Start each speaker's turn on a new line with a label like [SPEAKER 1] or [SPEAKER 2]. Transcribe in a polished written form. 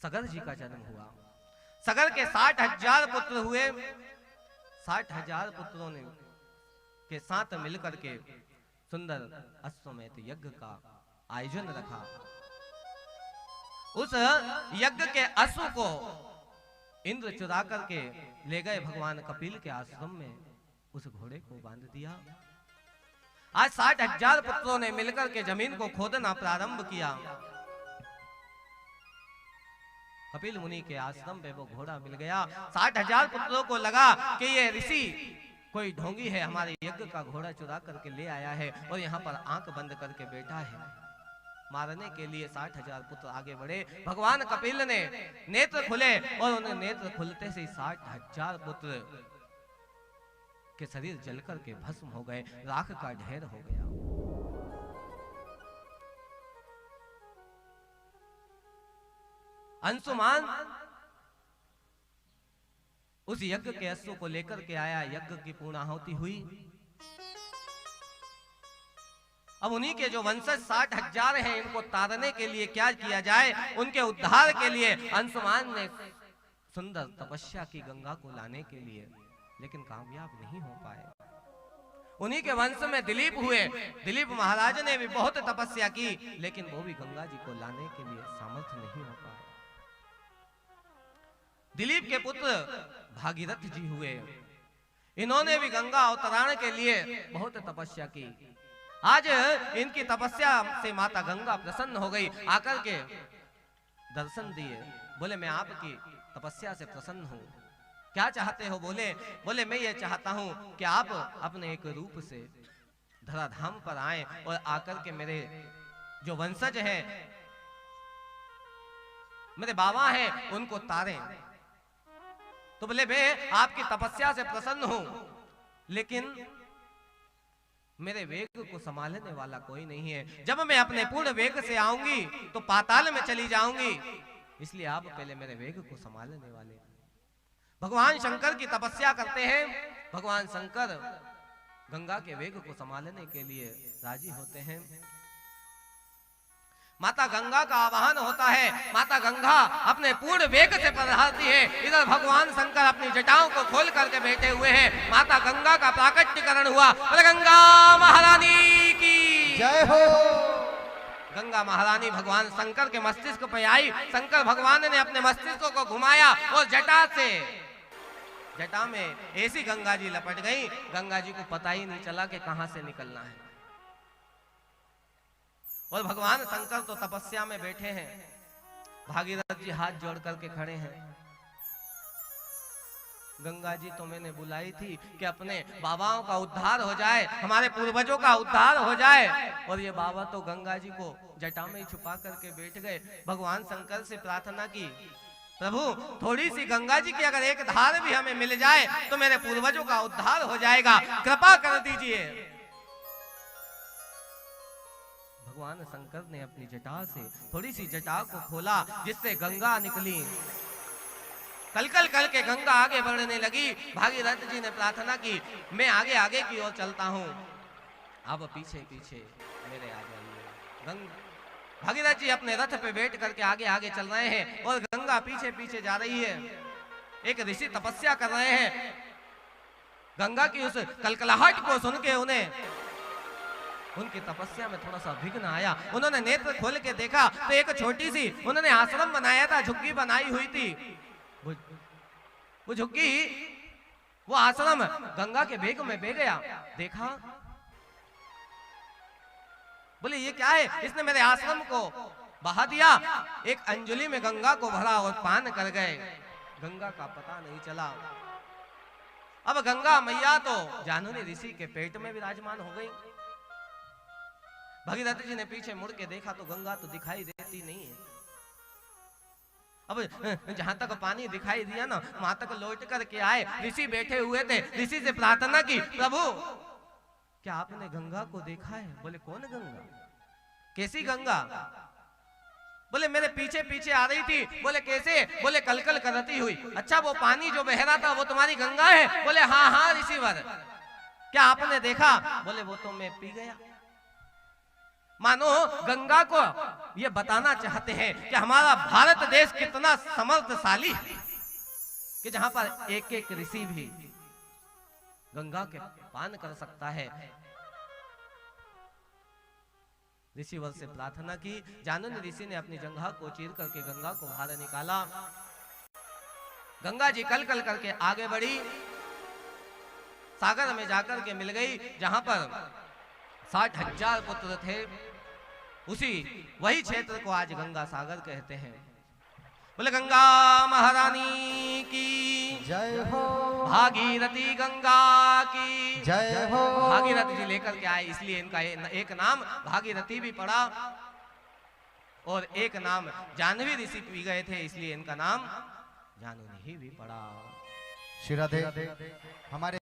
[SPEAKER 1] सगर जी का जन्म हुआ। सगर के 60,000 पुत्र हुए। 60,000 पुत्रों ने के साथ मिलकर के सुंदर अश्वमेध यज्ञ का आयोजन रखा। उस यज्ञ के अश्व को इंद्र चुरा करके ले गए भगवान कपिल के आश्रम में, उस घोड़े को बांध दिया। आज 60,000 पुत्रों ने मिलकर के जमीन को खोदना प्रारंभ किया। कपिल मुनि के आश्रम पे वो घोड़ा मिल गया। 60,000 पुत्रों को लगा कि ये ऋषि कोई ढोंगी है, हमारे यज्ञ का घोड़ा चुरा करके ले आया है और यहाँ पर आंख बंद करके बैठा है। मारने के लिए 60,000 पुत्र आगे बढ़े। भगवान कपिल ने नेत्र खुले और उन्हें नेत्र खुलते से 60,000 पुत्र के शरीर जलकर के भस्म हो गए, राख का ढेर हो गया। अंशुमान उस यज्ञ के अश्व को लेकर के आया। यज्ञ की पूर्णाहुति हुई। अब उन्हीं के जो वंशज 60,000 हैं, इनको तारने के लिए क्या किया जाए, उनके उद्धार के लिए अंशुमान ने सुंदर तपस्या की गंगा को लाने के लिए, लेकिन कामयाब नहीं हो पाए। उन्हीं के वंश में दिलीप हुए। दिलीप महाराज ने भी बहुत तपस्या की, लेकिन वो भी गंगा जी को लाने के लिए सामर्थ्य नहीं हो पाए। दिलीप के पुत्र भागीरथ जी हुए। इन्होंने भी गंगा अवतरण के लिए बहुत तपस्या की। आज इनकी तपस्या से माता गंगा प्रसन्न हो गई, आकर के दर्शन दिए। बोले मैं आपकी तपस्या से प्रसन्न हूं, क्या चाहते हो? बोले मैं ये चाहता हूं कि आप अपने एक रूप से धराधाम पर आए और आकर के मेरे जो वंशज हैं, मेरे बाबा हैं, उनको तारें। तो बोले मैं आपकी तपस्या से प्रसन्न हूं, लेकिन मेरे वेग को संभालने वाला कोई नहीं है। जब मैं अपने पूर्ण वेग से आऊंगी तो पाताल में चली जाऊंगी, इसलिए आप पहले मेरे वेग को संभालने वाले। भगवान शंकर की तपस्या करते हैं। भगवान शंकर गंगा के वेग को संभालने के लिए राजी होते हैं। माता गंगा का आवाहन होता है। माता गंगा अपने पूर्ण वेग से पधारती है। इधर भगवान शंकर अपनी जटाओं को खोल करके बैठे हुए हैं। माता गंगा का प्राकट्यकरण हुआ। गंगा महारानी की
[SPEAKER 2] जय हो।
[SPEAKER 1] गंगा महारानी भगवान शंकर के मस्तिष्क पे आई। शंकर भगवान ने अपने मस्तिष्क को घुमाया और जटा में ऐसी गंगा जी लपट गई, गंगा जी को पता ही नहीं चला कि कहां से निकलना है। और भगवान शंकर तो तपस्या में बैठे हैं। भागीरथ जी हाथ जोड़ करके खड़े हैं। गंगा जी तो मैंने बुलाई थी कि अपने बाबाओं का उद्धार हो जाए, हमारे पूर्वजों का उद्धार हो जाए, और ये बाबा तो गंगा जी को जटा में ही छुपा करके बैठ गए। भगवान शंकर से प्रार्थना की, प्रभु थोड़ी सी गंगा जी की अगर एक धार भी हमें मिल जाए तो मेरे पूर्वजों का उद्धार हो जाएगा, कृपा कर दीजिए। भगवान शंकर ने अपनी जटा से थोड़ी सी जटा को खोला, जिससे गंगा निकली। कलकल करके गंगा आगे बढ़ने लगी। भागीरथ जी ने प्रार्थना की, मैं आगे आगे की ओर चलता हूं, आप पीछे पीछे मेरे आ जाइए। भागीरथ जी अपने रथ पे बैठ करके आगे आगे चल रहे हैं और गंगा पीछे पीछे जा रही है। एक ऋषि तपस्या कर रहे हैं। गंगा की उस कलकलाहट को सुन के उनकी तपस्या में थोड़ा सा विघ्न आया। उन्होंने नेत्र खोल के देखा तो एक छोटी सी उन्होंने आश्रम बनाया था, झुग्गी बनाई हुई थी। वो झुग्गी, वो आश्रम गंगा के वेग में बह गया। देखा, बोले ये क्या है? इसने मेरे आश्रम को बहा दिया। एक अंजलि में गंगा को भरा और पान कर गए। गंगा का पता नहीं चला। अब गंगा मैया तो जाह्नवी ऋषि के पेट में विराजमान हो गई। भगीरथ जी ने पीछे मुड़ के देखा तो गंगा तो दिखाई देती नहीं है। अब जहां तक पानी दिखाई दिया ना, वहां तक लौट करके आए। ऋषि बैठे हुए थे। ऋषि से प्रार्थना की, प्रभु क्या आपने गंगा को देखा है? बोले कौन गंगा? कैसी गंगा? बोले मेरे पीछे पीछे आ रही थी। बोले कैसे? बोले कलकल करती हुई। अच्छा वो पानी जो बह रहा था वो तुम्हारी गंगा है? बोले हाँ हाँ ऋषिवर। क्या आपने देखा? बोले वो तो मैं पी गया। मानो गंगा को ये बताना चाहते हैं कि हमारा भारत देश कितना समर्थशाली है कि जहां पर एक एक ऋषि भी गंगा के पान कर सकता है। ऋषिवर से प्रार्थना की। जानन ऋषि ने अपनी जंघा को चीर करके गंगा को बाहर निकाला। गंगा जी कल कल करके आगे बढ़ी, सागर में जाकर के मिल गई जहां पर 60,000 पुत्र थे। उसी वही क्षेत्र को आज गंगा सागर कहते हैं। बोले गंगा महारानी की
[SPEAKER 2] जय हो,
[SPEAKER 1] भागीरथी गंगा की
[SPEAKER 2] जय हो।
[SPEAKER 1] भागीरथी जी लेकर के आए, इसलिए इनका एक नाम भागीरथी भी पड़ा और एक नाम जानवी ऋषि पी गए थे, इसलिए इनका नाम जानुनी भी पड़ा।
[SPEAKER 2] श्री राधे। हमारे